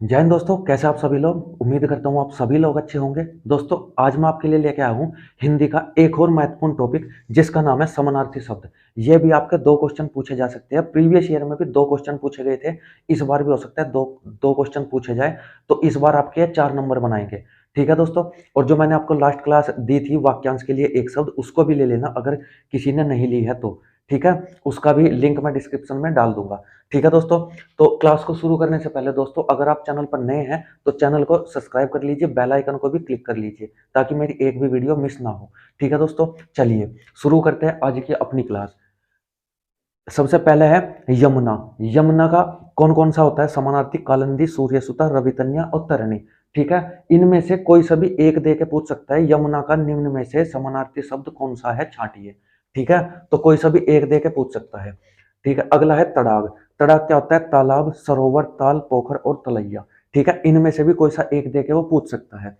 जय हिंद दोस्तों, कैसे आप सभी लोग। उम्मीद करता हूँ आप सभी लोग अच्छे होंगे। दोस्तों, आज मैं आपके लिए लेके आया हूँ हिंदी का एक और महत्वपूर्ण टॉपिक, जिसका नाम है समानार्थी शब्द। ये भी आपके दो क्वेश्चन पूछे जा सकते हैं। प्रीवियस ईयर में भी दो क्वेश्चन पूछे गए थे। इस बार भी हो सकता है दो दो क्वेश्चन पूछे जाए, तो इस बार आपके 4 नंबर बनाएंगे। ठीक है दोस्तों। और जो मैंने आपको लास्ट क्लास दी थी वाक्यांश के लिए एक शब्द, उसको भी ले लेना अगर किसी ने नहीं ली है तो। ठीक है, उसका भी लिंक मैं डिस्क्रिप्शन में डाल दूंगा। ठीक है दोस्तों। तो क्लास को शुरू करने से पहले दोस्तों, अगर आप चैनल पर नए हैं तो चैनल को सब्सक्राइब कर लीजिए, बेल आइकन को भी क्लिक कर लीजिए ताकि मेरी एक भी वीडियो मिस ना हो। ठीक है दोस्तों, चलिए शुरू करते हैं आज की अपनी क्लास। सबसे पहले है यमुना। यमुना का कौन कौन सा होता है समानार्थी? कालिंदी, सूर्यसुता, रवितन्या और तरणी। ठीक है, इनमें से कोई सभी एक दे के पूछ सकता है यमुना का निम्न में से समानार्थी शब्द कौन सा है, छांटिए। ठीक है, तो कोई सभी एक दे के पूछ सकता है। ठीक है, अगला है तड़ाग। तड़ाग क्या होता है? तालाब, सरोवर, ताल, पोखर और तलैया। ठीक है, इनमें से भी कोई सा एक दे के वो पूछ सकता है।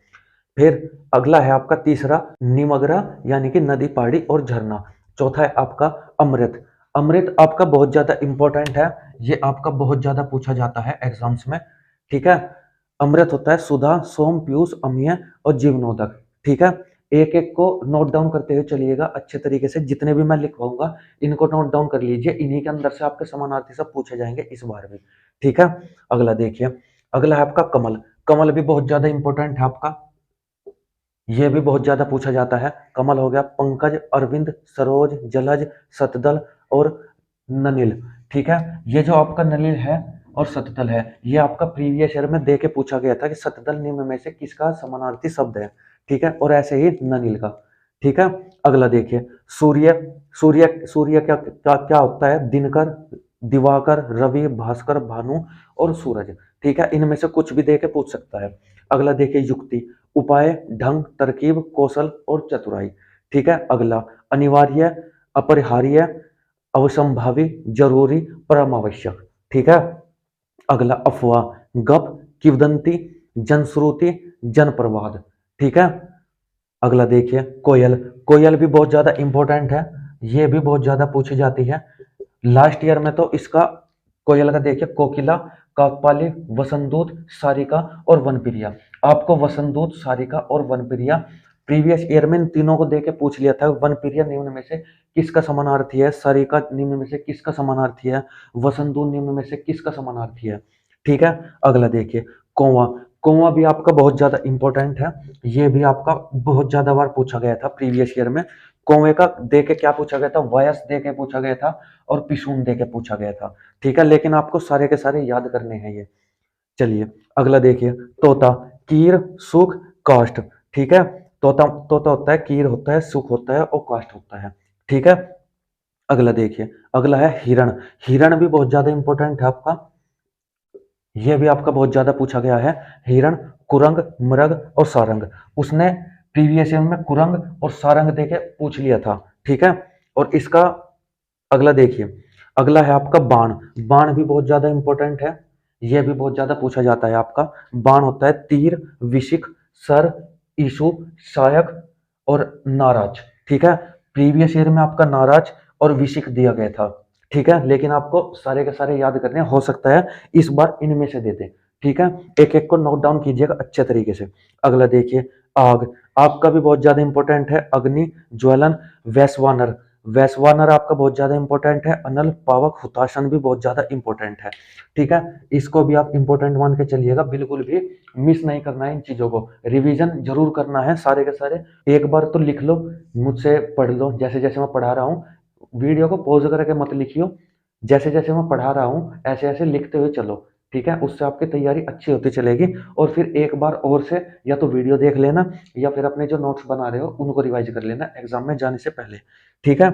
फिर अगला है आपका तीसरा निमग्रा, यानी कि नदी, पहाड़ी और झरना। चौथा है आपका अमृत। अमृत आपका बहुत ज्यादा इंपॉर्टेंट है, ये आपका बहुत ज्यादा पूछा जाता है एग्जाम्स में। ठीक है, अमृत होता है सुधा, सोम, पीयूष, अम्लीय और जीवनोदक। ठीक है, एक एक को नोट डाउन करते हुए चलिएगा अच्छे तरीके से। जितने भी मैं लिखवाऊंगा इनको नोट डाउन कर लीजिए, इन्हीं के अंदर से आपके समानार्थी सब पूछे जाएंगे इस बार भी। ठीक है, अगला देखिए। अगला है आपका कमल। कमल भी बहुत ज्यादा इंपॉर्टेंट है आपका, ये भी बहुत ज्यादा पूछा जाता है। कमल हो गया पंकज, अरविंद, सरोज, जलज, सतदल और ननिल। ठीक है, ये जो आपका ननिल है और सतदल है, ये आपका प्रीवियस ईयर में दे के पूछा गया था कि सतदल निम्न में से किसका समानार्थी शब्द है। ठीक है, और ऐसे ही ननिल का। ठीक है, अगला देखिए सूर्य। सूर्य सूर्य क्या क्या क्या होता है? दिनकर, दिवाकर, रवि, भास्कर, भानु और सूरज। ठीक है, इनमें से कुछ भी दे के पूछ सकता है। अगला देखिए युक्ति। उपाय, ढंग, तरकीब, कौशल और चतुराई। ठीक है, अगला अनिवार्य, अपरिहार्य, अवसंभावी, जरूरी, परम आवश्यक। ठीक है, अगला अफवाह, गप, किवदंती, जनश्रुति, जनप्रवाद। ठीक है, अगला देखिए कोयल। कोयल भी बहुत ज्यादा इंपॉर्टेंट है, ये भी बहुत ज्यादा पूछी जाती है। लास्ट ईयर में तो इसका कोयल का देखिए कोकिला, काकपाली, वसंतदूत, सारिका और वनप्रिया। आपको वसंतदूत, सारिका और वनप्रिया प्रीवियस ईयर में इन तीनों को देके पूछ लिया था। वनप्रिया निम्न में से किसका समानार्थी है, सारिका निम्न में से किसका समानार्थी है, वसंतदूत निम्न में से किसका समानार्थी है। ठीक है, अगला देखिए कौवा। कौवा भी आपका बहुत ज्यादा इंपॉर्टेंट है, ये भी आपका बहुत ज्यादा बार पूछा गया था प्रीवियस ईयर में। कौवे का दे के क्या पूछा गया था? वयस दे के पूछा गया था और पिशून दे के पूछा गया था। ठीक है, लेकिन आपको सारे के सारे याद करने हैं ये। चलिए अगला देखिए तोता। कीर, सुख, काष्ठ। ठीक है, तोता तोता होता है, कीर होता है, सुख होता है और काष्ठ होता है। ठीक है, अगला देखिए। अगला है हिरण। हिरण भी बहुत ज्यादा इंपॉर्टेंट है आपका, ये भी आपका बहुत ज्यादा पूछा गया है। हिरण, कुरंग, मृग और सारंग। उसने प्रीवियस ईयर में कुरंग और सारंग देके पूछ लिया था। ठीक है, और इसका अगला देखिए। अगला है आपका बाण। बाण भी बहुत ज्यादा इंपॉर्टेंट है, यह भी बहुत ज्यादा पूछा जाता है आपका। बाण होता है तीर, विशिख, सर, ईशु, सहायक और नाराज। ठीक है, प्रीवियस ईयर में आपका नाराज और विशिख दिया गया था। ठीक है, लेकिन आपको सारे के सारे याद करने हो सकता है इस बार इनमें से दे दे। ठीक है, एक एक को नोट डाउन कीजिएगा अच्छे तरीके से। अगला देखिए आग। आग का भी बहुत ज्यादा इंपॉर्टेंट है। अग्नि, ज्वलन, वैश्वानर। वैश्वानर आपका बहुत ज्यादा इंपॉर्टेंट है। अनल, पावक, हुताशन भी बहुत ज्यादा इंपॉर्टेंट है। ठीक है, इसको भी आप इंपॉर्टेंट मान के चलिएगा, बिल्कुल भी मिस नहीं करना है इन चीजों को। रिवीजन जरूर करना है सारे के सारे। एक बार तो लिख लो, मुझसे पढ़ लो जैसे जैसे मैं पढ़ा रहा हूँ। वीडियो को पॉज करके मत लिखियो, जैसे जैसे मैं पढ़ा रहा हूँ ऐसे ऐसे लिखते हुए चलो। ठीक है, उससे आपकी तैयारी अच्छी होती चलेगी। और फिर एक बार और से या तो वीडियो देख लेना या फिर अपने जो नोट्स बना रहे हो उनको रिवाइज कर लेना एग्जाम में जाने से पहले। ठीक है,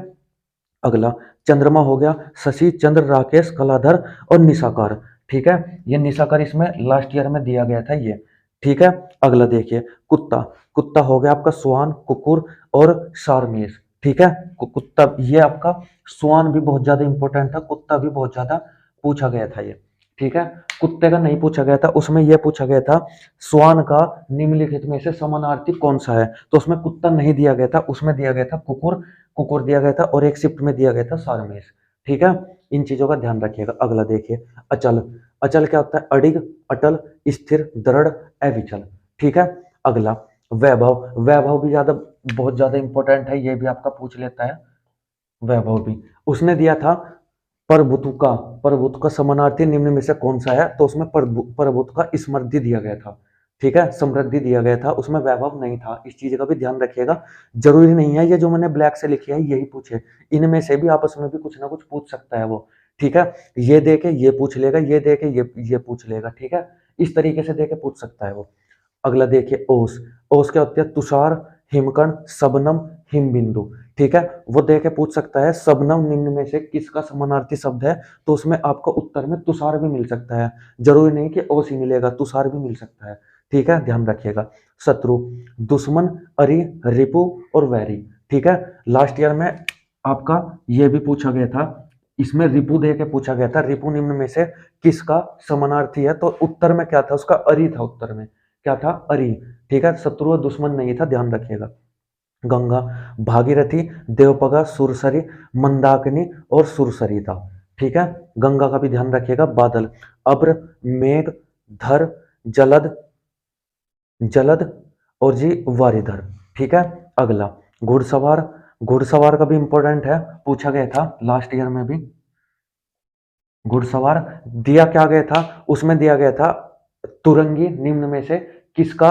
अगला चंद्रमा हो गया। शशि, चंद्र, राकेश, कलाधर और निशाकार। ठीक है, ये निशाकार इसमें लास्ट ईयर में दिया गया था ये। ठीक है, अगला देखिए कुत्ता। कुत्ता हो गया आपका स्वान, कुकुर और शारमेश। ठीक है, कुत्ता ये आपका स्वान भी बहुत ज्यादा इंपॉर्टेंट था, कुत्ता भी बहुत ज्यादा पूछा गया था ये। ठीक है, कुत्ते का नहीं पूछा गया था, उसमें यह पूछा गया था स्वान का निम्नलिखित में से समानार्थी कौन सा है, तो उसमें कुत्ता नहीं दिया गया था, उसमें दिया गया था कुकुर। कुकुर दिया गया था और एक शिफ्ट में दिया गया था सारमेश। ठीक है, इन चीजों का ध्यान रखिएगा। अगला देखिए अचल। अचल क्या होता है? अडिग, अटल, स्थिर, दृढ़, अविचल। ठीक है। अगला वैभव। वैभव भी बहुत ज्यादा इंपॉर्टेंट है, ये भी आपका पूछ लेता है। वैभव भी उसने दिया था प्रभुत्व का। प्रभुत्व का समानार्थी निम्न में से कौन सा है, तो उसमें प्रभुत्व का समृद्धि दिया गया था। ठीक है, समृद्धि दिया गया था, उसमें वैभव नहीं था। इस चीज का भी ध्यान रखिएगा। जरूरी नहीं है ये जो मैंने ब्लैक से लिखी है यही पूछे, इनमें से भी आपस में भी कुछ ना कुछ पूछ सकता है वो। ठीक है, ये दे के ये पूछ लेगा, ये दे के ये पूछ लेगा। ठीक है, इस तरीके से दे के पूछ सकता है वो। अगला देखिए ओस। ओस क्या होती है, तुषार, हिमकण, शबनम, हिमबिंदु। ठीक है, वो दे के पूछ सकता है शबनम निम्न में से किसका समानार्थी शब्द है, तो उसमें आपको उत्तर में तुषार भी मिल सकता है। जरूरी नहीं कि ओस ही मिलेगा, तुषार भी मिल सकता है। ठीक है, ध्यान रखिएगा। शत्रु, दुश्मन, अरि, रिपु और वैरी। ठीक है, लास्ट ईयर में आपका ये भी पूछा गया था, इसमें रिपु दे के पूछा गया था, रिपु निम्न में से किसका समानार्थी है, तो उत्तर में क्या था उसका, अरि था। उत्तर में क्या था, अरि। ठीक है, शत्रु और दुश्मन नहीं था, ध्यान रखिएगा। गंगा, भागीरथी, देवपगा, सुरसरी, मंदाकिनी और सुरसरी था। ठीक है, गंगा का भी ध्यान रखिएगा। बादल, अब्र, मेघ, धर, जलद, जलद और जी वारिधर। ठीक है, अगला घुड़सवार। घुड़सवार का भी इंपॉर्टेंट है, पूछा गया था लास्ट ईयर में भी। घुड़सवार दिया क्या गया था, उसमें दिया गया था तुरंगी निम्न में से किसका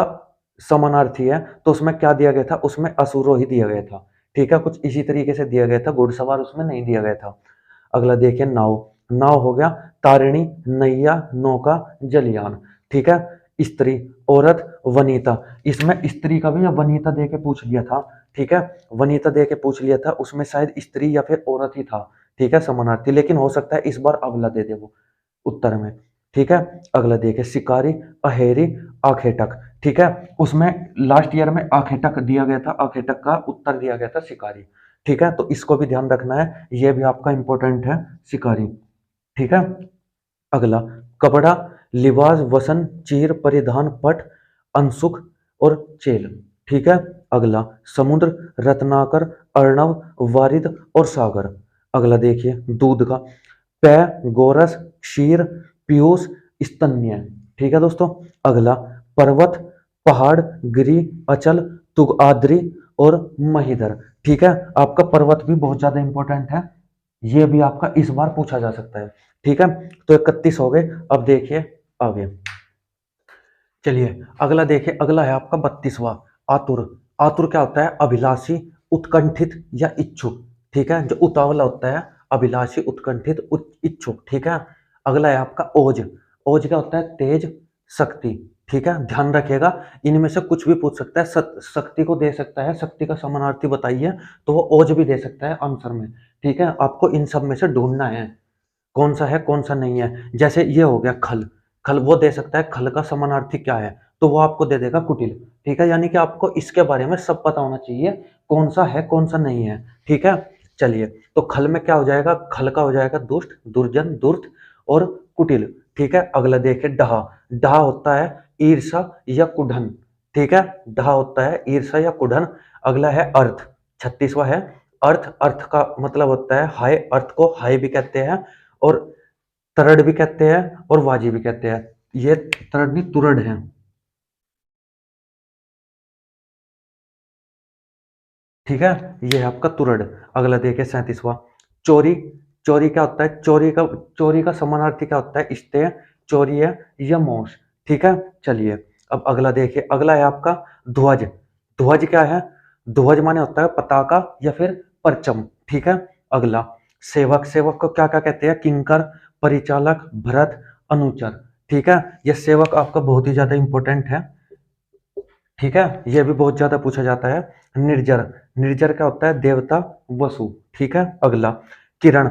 समानार्थी है, तो उसमें क्या दिया गया था, उसमें असुरोही दिया गया था। ठीक है, कुछ इसी तरीके से दिया गया था, घुड़सवार उसमें नहीं दिया गया था। अगला देखिए नाव। नाव हो गया तारिणी, नैया, नौका, जलयान। ठीक है, स्त्री, औरत, वनीता। इसमें स्त्री का भी या वनीता दे के पूछ लिया था। ठीक है, वनीता दे के पूछ लिया था, उसमें शायद स्त्री या फिर औरत ही था। ठीक है, समानार्थी, लेकिन हो सकता है इस बार अगला दे दे वो उत्तर में। ठीक है, अगला देखिए शिकारी, अहेरी, आखेटक। ठीक है, उसमें लास्ट ईयर में आखेटक दिया गया था, आखेटक का उत्तर दिया गया था शिकारी। ठीक है, तो इसको भी ध्यान रखना है, ये भी आपका इंपॉर्टेंट है, शिकारी। ठीक है, अगला कपड़ा, लिबास, वसन, चीर, परिधान, पट, अंशुक और चेल। ठीक है, अगला समुद्र, रत्नाकर, अर्णव, वारिद और सागर। अगला देखिए दूध का, पेय, गोरस, क्षीर, पीयूष, स्तन्य। ठीक है दोस्तों, अगला पर्वत, पहाड़, गिरि, अचल, तुगाद्री और महिधर। ठीक है, आपका पर्वत भी बहुत ज्यादा इंपॉर्टेंट है, ये भी आपका इस बार पूछा जा सकता है। ठीक है, तो 31 हो गए। अब देखिए आगे, चलिए अगला देखिए, अगला है आपका 32वां, आतुर। आतुर क्या होता है, अभिलाषी, उत्कंठित या इच्छुक। ठीक है, जो उतावला होता है, अभिलाषी, उत्कंठित, इच्छुक। ठीक है, अगला है आपका ओज। ओज क्या होता है, तेज, शक्ति। ठीक है, ध्यान रखिएगा, इनमें से कुछ भी पूछ सकता है। शक्ति को दे सकता है, शक्ति का समानार्थी बताइए, तो वो ओज भी दे सकता है आंसर में। ठीक है, आपको इन सब में से ढूंढना है कौन सा है कौन सा नहीं है। जैसे ये हो गया खल, खल वो दे सकता है, खल का समानार्थी क्या है, तो वो आपको दे देगा कुटिल। ठीक है, यानी कि आपको इसके बारे में सब पता होना चाहिए, कौन सा है कौन सा नहीं है। ठीक है, चलिए, तो खल में क्या हो जाएगा, खल का हो जाएगा दुष्ट, दुर्जन, दुर्त और कुटिल। ठीक है, अगला देखिए डहा। डहा होता है ईर्षा या कुढ़न। ठीक है, डहा होता है ईर्षा या कुढ़न। अगला है अर्थ, 36वां है अर्थ। अर्थ का मतलब होता है हाय, अर्थ को हाय भी कहते हैं और तरड़ भी कहते हैं और वाजी भी कहते हैं। ये तरड़ नहीं तुरड़ है। ठीक है, ये है आपका तुरड़। अगला देखिए 37वां चोरी। चोरी क्या होता है, चोरी का समानार्थी क्या होता है, स्तेय, चोरी है या मोश। ठीक है, चलिए अब अगला देखिए, अगला है आपका ध्वज। ध्वज क्या है, ध्वज माने होता है पताका या फिर परचम। ठीक है, अगला सेवक। सेवक को क्या क्या कहते हैं, किंकर, परिचालक, भरत, अनुचर। ठीक है, यह सेवक आपका बहुत ही ज्यादा इंपॉर्टेंट है। ठीक है, यह भी बहुत ज्यादा पूछा जाता है। निर्जर। निर्जर क्या होता है, देवता, वसु। ठीक है, अगला किरण।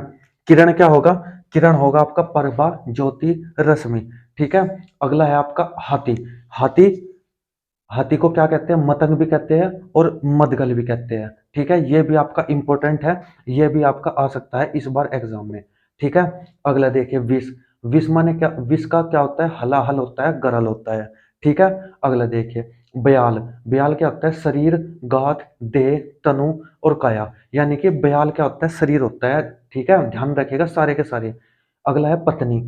किरण क्या होगा, किरण होगा आपका प्रभा, ज्योति, रश्मि। ठीक है, अगला है आपका हाथी। हाथी, हाथी को क्या कहते हैं, मतंग भी कहते हैं और मदगल भी कहते हैं। ठीक है, ये भी आपका इंपॉर्टेंट है, ये भी आपका आ सकता है इस बार एग्जाम में। ठीक है, अगला देखिए विष। विष माने क्या, विष का क्या होता है, हलाहल होता है, गरल होता है। ठीक है, अगला देखिए ब्याल। ब्याल क्या होता है, शरीर, गात, देह, तनु और काया। यानी कि ब्याल क्या होता है, शरीर होता है। ठीक है, ध्यान रखिएगा सारे के सारे। अगला है पत्नी।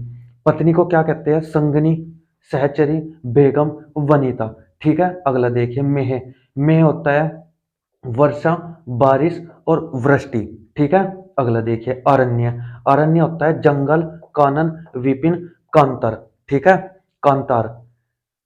पत्नी को क्या कहते हैं, संगनी, सहचरी, बेगम, वनिता। ठीक है, अगला देखिए मेह। मेह होता है वर्षा, बारिश और वृष्टि। ठीक है, अगला देखिए अरण्य। अरण्य होता है जंगल, कानन, विपिन, कांतर। ठीक है, कांतार।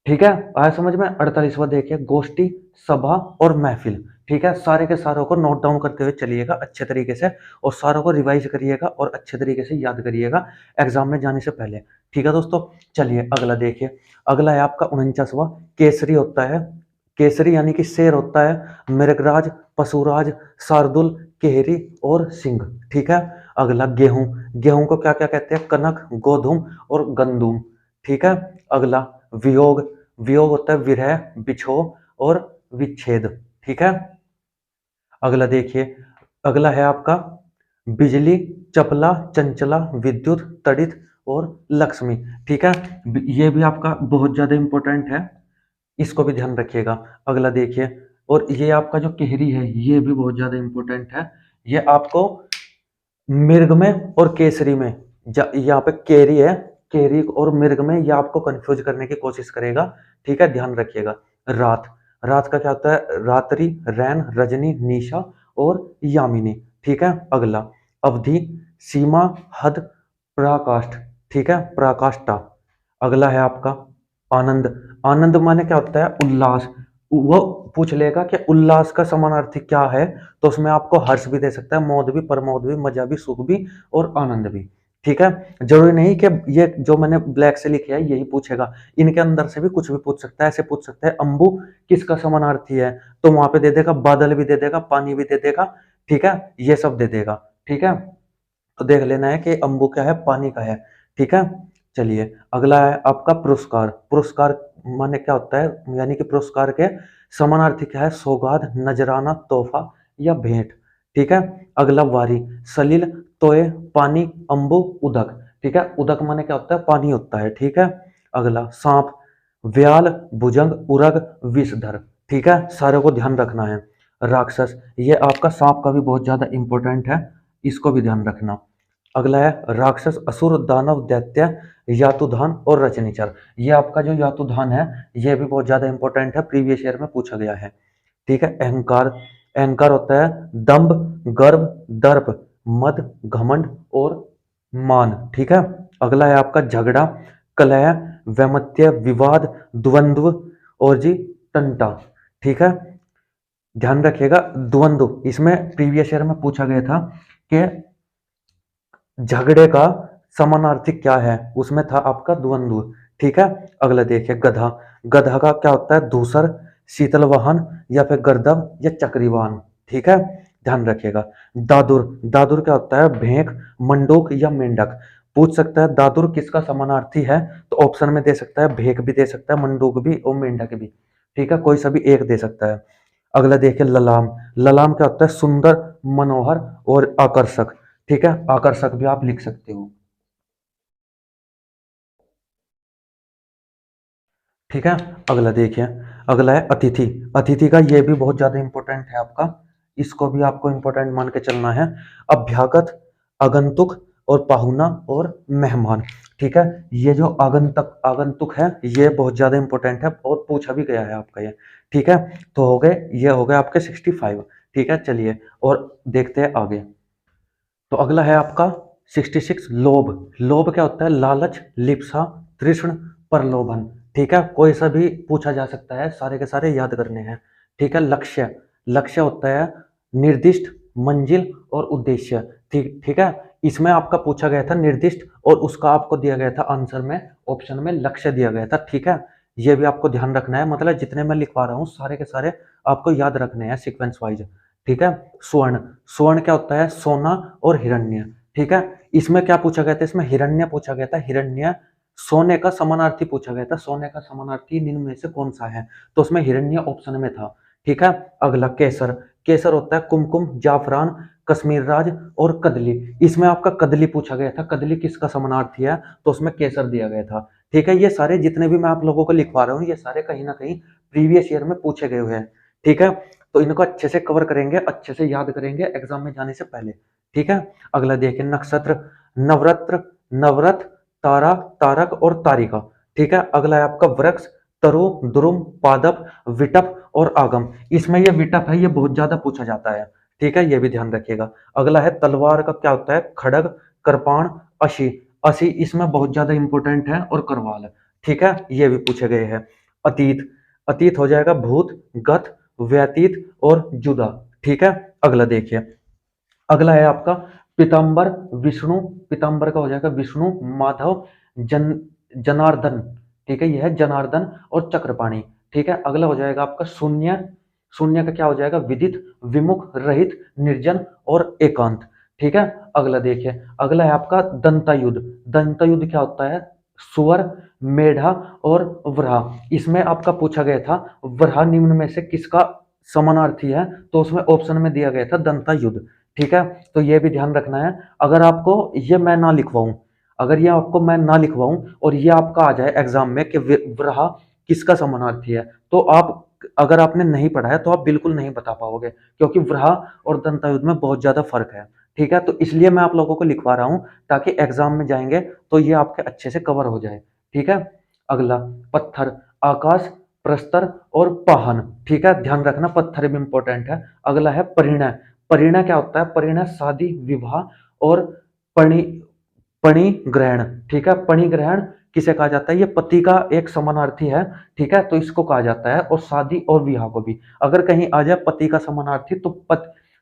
ठीक है, आया समझ में। 48वां देखिए गोष्ठी, सभा और महफिल। ठीक है, सारे के सारों को नोट डाउन करते हुए चलिएगा अच्छे तरीके से, और सारों को रिवाइज करिएगा और अच्छे तरीके से याद करिएगा एग्जाम में जाने से पहले। ठीक है दोस्तों, चलिए अगला देखिए। अगला है आपका 49वां केसरी होता है। केसरी यानी कि शेर होता है मृगराज, पशुराज, शार्दुल, केहरी और सिंह। ठीक है, अगला गेहूं। गेहूं को क्या क्या कहते हैं? कनक, गोधूम और गंदुम। ठीक है, अगला वियोग। वियोग होता है विरह, बिछोह और विच्छेद। ठीक है, अगला देखिए। अगला है आपका बिजली, चपला, चंचला, विद्युत, तड़ित और लक्ष्मी। ठीक है, ये भी आपका बहुत ज्यादा इंपॉर्टेंट है, इसको भी ध्यान रखिएगा। अगला देखिए, और ये आपका जो केहरी है ये भी बहुत ज्यादा इंपॉर्टेंट है। ये आपको मिर्ग में और केसरी में, यहाँ पे केरी है, केरी और मिर्ग में ये आपको कंफ्यूज करने की कोशिश करेगा। ठीक है, ध्यान रखिएगा। रात। रात का क्या होता है? रात्रि, रैन, रजनी, निशा और यामिनी। ठीक है, अगला अवधि, सीमा, हद, पराकाष्ठ। ठीक है, पराकाष्ठा। अगला है आपका आनंद। आनंद माने क्या होता है? उल्लास। वो पूछ लेगा कि उल्लास का समानार्थी क्या है, तो उसमें आपको हर्ष भी दे सकता है, मोद भी, प्रमोद भी, मजा भी, सुख भी और आनंद भी। ठीक है, जरूरी नहीं कि ये जो मैंने ब्लैक से लिखे है यही पूछेगा, इनके अंदर से भी कुछ भी पूछ सकता है। ऐसे पूछ सकता है अंबु किसका समानार्थी है, तो वहां पे दे देगा, बादल भी दे देगा, पानी भी दे देगा। ठीक है, ये सब दे देगा। ठीक है, तो देख लेना है कि अंबु क्या है, पानी का है। ठीक है, चलिए अगला है आपका पुरस्कार। पुरस्कार माने क्या होता है? यानी कि पुरस्कार के समानार्थी क्या है? सौगात, नजराना, तोहफा या भेंट। ठीक है, अगला वारी। सलिल, तोय, पानी, अंबु, उदक। ठीक है, उदक माने क्या होता है? पानी होता है। ठीक है, अगला सांप, व्याल, भुजंग, उरग, विषधर। ठीक है, सारे को ध्यान रखना है। राक्षस, ये आपका सांप का भी बहुत ज्यादा इंपॉर्टेंट है, इसको भी ध्यान रखना। अगला है राक्षस, असुर, दानव, दैत्य, यातुधान और रचनीचर। ये आपका जो यातुधान है ये भी बहुत ज्यादा इंपॉर्टेंट है, प्रीवियस ईयर में पूछा गया है। ठीक है, अहंकार। अहंकार होता है दंभ, गर्व, दर्प, मद, घमंड और मान। ठीक है, अगला है आपका झगड़ा, कलह, वैमत्य, विवाद, द्वंद्व और जी टंटा। ठीक है, ध्यान रखिएगा द्वंद्व, इसमें प्रीवियस ईयर में पूछा गया था कि झगड़े का समानार्थी क्या है, उसमें था आपका द्वंद्व। ठीक है, अगला देखिए गधा। गधा का क्या होता है? धूसर, शीतल वाहन या फिर गर्दभ या चक्रीवाहन। ठीक है, ध्यान रखिएगा। दादुर। दादुर क्या होता है? भेंक, मंडूक या मेंढक। पूछ सकता है दादुर किसका समानार्थी है, तो ऑप्शन में दे सकता है भेंक भी दे सकता है, मंडूक भी और मेंढक भी। ठीक है, कोई सा भी एक दे सकता है। अगला देखिए ललाम। ललाम क्या होता है? सुंदर, मनोहर और आकर्षक। ठीक है, आकर्षक भी आप लिख सकते हो। ठीक है, अगला देखिए। अगला है अतिथि। अतिथि का ये भी बहुत ज्यादा इंपॉर्टेंट है आपका, इसको भी आपको इंपॉर्टेंट मान के चलना है। अभ्यागत, आगंतुक और पाहुना और मेहमान। ठीक है, ये जो आगंतुक आगंतुक है ये बहुत ज्यादा इंपॉर्टेंट है और पूछा भी गया है आपका ये। ठीक है, तो हो गए, ये हो गए आपके 65। ठीक है, चलिए और देखते हैं आगे। तो अगला है आपका 66 लोभ। लोभ क्या होता है? लालच, लिप्सा, तृष्ण, प्रलोभन। ठीक है, कोई सा भी पूछा जा सकता है, सारे के सारे याद करने हैं। ठीक है, लक्ष्य। लक्ष्य होता है निर्दिष्ट, मंजिल और उद्देश्य। ठीक ठीक है, इसमें आपका पूछा गया था निर्दिष्ट और उसका आपको दिया गया था आंसर में, ऑप्शन में लक्ष्य दिया गया था। ठीक है, ये भी आपको ध्यान रखना है, मतलब जितने मैं लिखवा रहा हूँ सारे के सारे आपको याद रखने हैं सीक्वेंस वाइज। ठीक है, स्वर्ण। स्वर्ण क्या होता है? सोना और हिरण्य। ठीक है, इसमें क्या पूछा गया था? इसमें हिरण्य पूछा गया था। हिरण्य सोने का समानार्थी पूछा गया था, सोने का समानार्थी निम्न में से कौन सा है, तो उसमें हिरण्य ऑप्शन में था। ठीक है, अगला केसर। केसर होता है कुमकुम, जाफरान, कश्मीर राज और कदली। इसमें आपका कदली पूछा गया था, कदली किसका समानार्थी है, तो उसमें केसर दिया गया था। ठीक है, ये सारे जितने भी मैं आप लोगों को लिखवा रहा हूँ ये सारे कहीं ना कहीं प्रीवियस ईयर में पूछे गए हुए हैं। ठीक है, तो इनको अच्छे से कवर करेंगे, अच्छे से याद करेंगे एग्जाम में जाने से पहले। ठीक है, अगला देखिए नक्षत्र, नवरात्र, नवरथ, तारा, तारक और तारिका। ठीक है। अगला है आपका वृक्ष, तरु, द्रुम, पादप, विटप और आगम। इसमें ये विटप है, ये बहुत ज्यादा पूछा जाता है, ठीक है, ये भी ध्यान रखिएगा। अगला है तलवार का क्या होता है, खड़ग, कृपाण, अशी। असी इसमें बहुत ज्यादा इंपॉर्टेंट है, और करवाल, ठीक है, ये भी पूछे गए हैं। अतीत, अतीत हो जाएगा भूत, गत, व्यतीत और जुदा, ठीक है। अगला देखिए, अगला है आपका पीताम्बर, विष्णु, पीताम्बर का हो जाएगा विष्णु, माधव, जन जनार्दन, ठीक है, यह है जनार्दन और चक्रपाणी, ठीक है। अगला हो जाएगा आपका शून्य, शून्य का क्या हो जाएगा, विदित, विमुख, रहित, निर्जन और एकांत, ठीक है। अगला देखिए, अगला है आपका दंतायुद्ध। दंतायुद्ध क्या होता है, सुअर, मेढा और वराह। इसमें आपका पूछा गया था वराह निम्न में से किसका समानार्थी है, तो उसमें ऑप्शन में दिया गया था दंतायुद्ध, ठीक है। तो ये भी ध्यान रखना है। अगर आपको ये मैं ना लिखवाऊं, अगर ये आपको मैं ना लिखवाऊं और ये आपका आ जाए एग्जाम में कि वराह किसका समानार्थी है, तो आप, अगर आपने नहीं पढ़ा है तो आप बिल्कुल नहीं बता पाओगे, क्योंकि वराह और दंतायुद्ध में बहुत ज्यादा फर्क है, ठीक है। तो इसलिए मैं आप लोगों को लिखवा रहा हूं, ताकि एग्जाम में जाएंगे तो ये आपके अच्छे से कवर हो जाए, ठीक है। अगला पत्थर, आकाश, प्रस्तर और पाहन, ठीक है, ध्यान रखना, पत्थर भी इंपॉर्टेंट है। अगला है परिणय। परिणय क्या होता है, परिणय शादी, विवाह और पणि पणिग्रहण, ठीक है। पणिग्रहण किसे कहा जाता है, ये पति का एक समानार्थी है, ठीक है, तो इसको कहा जाता है, और शादी और विवाह को भी। अगर कहीं आ जाए पति का समानार्थी तो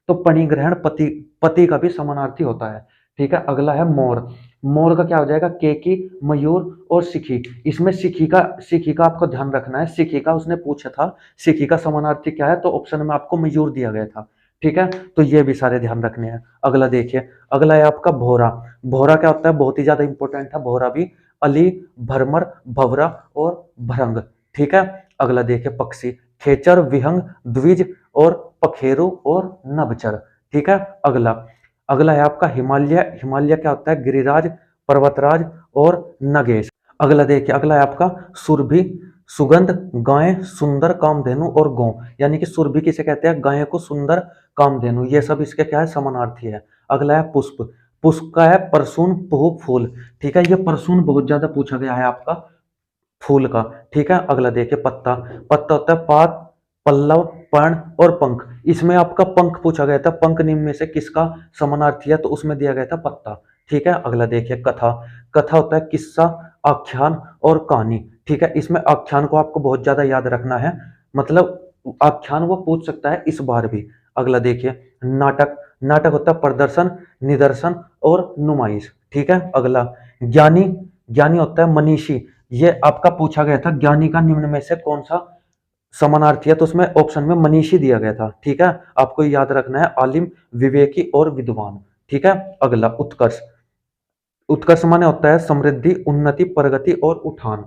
तो पणिग्रहण पति पति का भी समानार्थी होता है, ठीक है। अगला है मोर। मोर का क्या हो जाएगा, केकी, मयूर और सिखी। इसमें सिखी का आपको ध्यान रखना है, सिखी का उसने पूछा था, सिखी का समानार्थी क्या है, तो ऑप्शन में आपको मयूर दिया गया था, ठीक है। तो ये भी सारे ध्यान रखने हैं। अगला देखिए, अगला है आपका भोरा। भोरा क्या होता है, बहुत ही ज्यादा इंपॉर्टेंट है भोरा भी, अली, भरमर, भवरा और भरंग, ठीक है। अगला देखिए पक्षी, खेचर, विहंग, द्विज और पखेरु और नभचर, ठीक है। अगला अगला है आपका हिमालय। हिमालय क्या होता है, गिरिराज, पर्वतराज और नगेश। अगला देखिए, अगला है आपका सुरभि, सुगंध, गाय, सुंदर, कामधेनु और गौ। यानी कि सुरभि किसे कहते हैं, गाय को, सुंदर, कामधेनु, ये सब इसके क्या है, समानार्थी है। अगला है पुष्प। पुष्प का है परसून, पुह, फूल, ठीक है। ये परसून बहुत ज्यादा पूछा गया है आपका फूल का, ठीक है। अगला देखिए पत्ता। पत्ता होता है पात, पल्लव, पर्ण और पंख। इसमें आपका पंख पूछा गया था, पंख निम्न में से किसका समानार्थी है, तो उसमें दिया गया था पत्ता, ठीक है। अगला देखिए कथा। कथा होता है किस्सा, आख्यान और कहानी, ठीक है। इसमें आख्यान को आपको बहुत ज्यादा याद रखना है, मतलब आख्यान वो पूछ सकता है इस बार भी। अगला देखिए नाटक। नाटक होता है प्रदर्शन, निदर्शन और नुमाइश, ठीक है। अगला ज्ञानी। ज्ञानी होता है मनीषी। ये आपका पूछा गया था ज्ञानी का निम्न में से कौन सा समानार्थी है, तो उसमें ऑप्शन में मनीषी दिया गया था, ठीक है। आपको याद रखना है आलिम, विवेकी और विद्वान, ठीक है। अगला उत्कर्ष। उत्कर्ष माने होता है समृद्धि, उन्नति, प्रगति और उठान,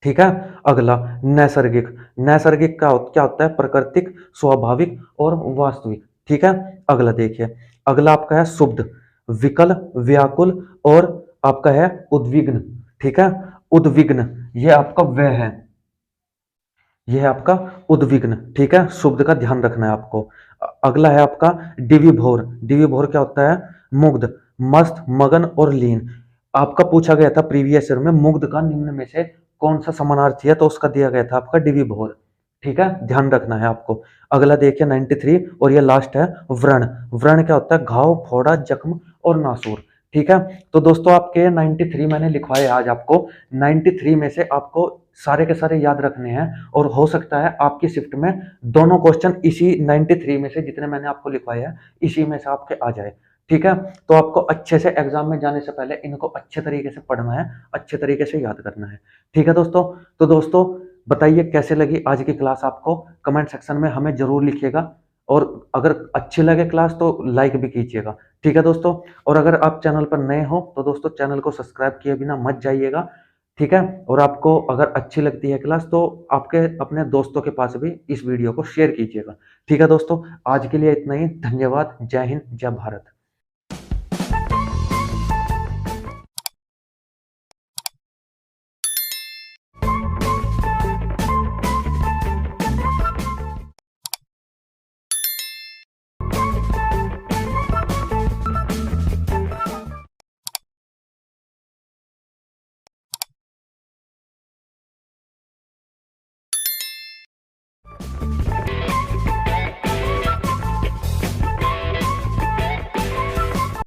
ठीक है। अगला नैसर्गिक। नैसर्गिक का क्या होता है, प्राकृतिक, स्वाभाविक और वास्तविक, ठीक है। अगला देखिए, अगला आपका है शुद्ध, विकल, व्याकुल और आपका है उद्विग्न, ठीक है। उद्विग्न ये आपका वह है, यह है आपका उद्विग्न, ठीक है। शुद्ध का ध्यान रखना है आपको। अगला है आपका डिविभोर। डिविभोर क्या होता है, मुग्ध, मस्त, मगन और लीन। आपका पूछा गया था प्रीवियस ईयर में मुग्ध का निम्न में से कौन सा समानार्थी है, तो उसका दिया गया था आपका डिविभोर, ठीक है, ध्यान रखना है आपको। अगला देखिए 93 और ये लास्ट है व्रण। व्रण क्या होता है, घाव, फोड़ा, जख्म और नासूर, ठीक है। तो दोस्तों आपके 93 मैंने लिखवाए आज आपको, 93 में से आपको सारे के सारे याद रखने हैं, और हो सकता है आपकी शिफ्ट में दोनों क्वेश्चन इसी 93 में से जितने मैंने आपको लिखवाए हैं इसी में से आपके आ जाए, ठीक है। तो आपको अच्छे से एग्जाम में जाने से पहले इनको अच्छे तरीके से पढ़ना है, अच्छे तरीके से याद करना है, ठीक है दोस्तों। तो दोस्तों बताइए कैसे लगी आज की क्लास आपको, कमेंट सेक्शन में हमें जरूर लिखिएगा, और अगर अच्छी लगे क्लास तो लाइक भी कीजिएगा, ठीक है दोस्तों। और अगर आप चैनल पर नए हो तो दोस्तों चैनल को सब्सक्राइब किए बिना मत जाइएगा, ठीक है। और आपको अगर अच्छी लगती है क्लास तो आपके अपने दोस्तों के पास भी इस वीडियो को शेयर कीजिएगा, ठीक है दोस्तों। आज के लिए इतना ही, धन्यवाद, जय हिंद, जय भारत।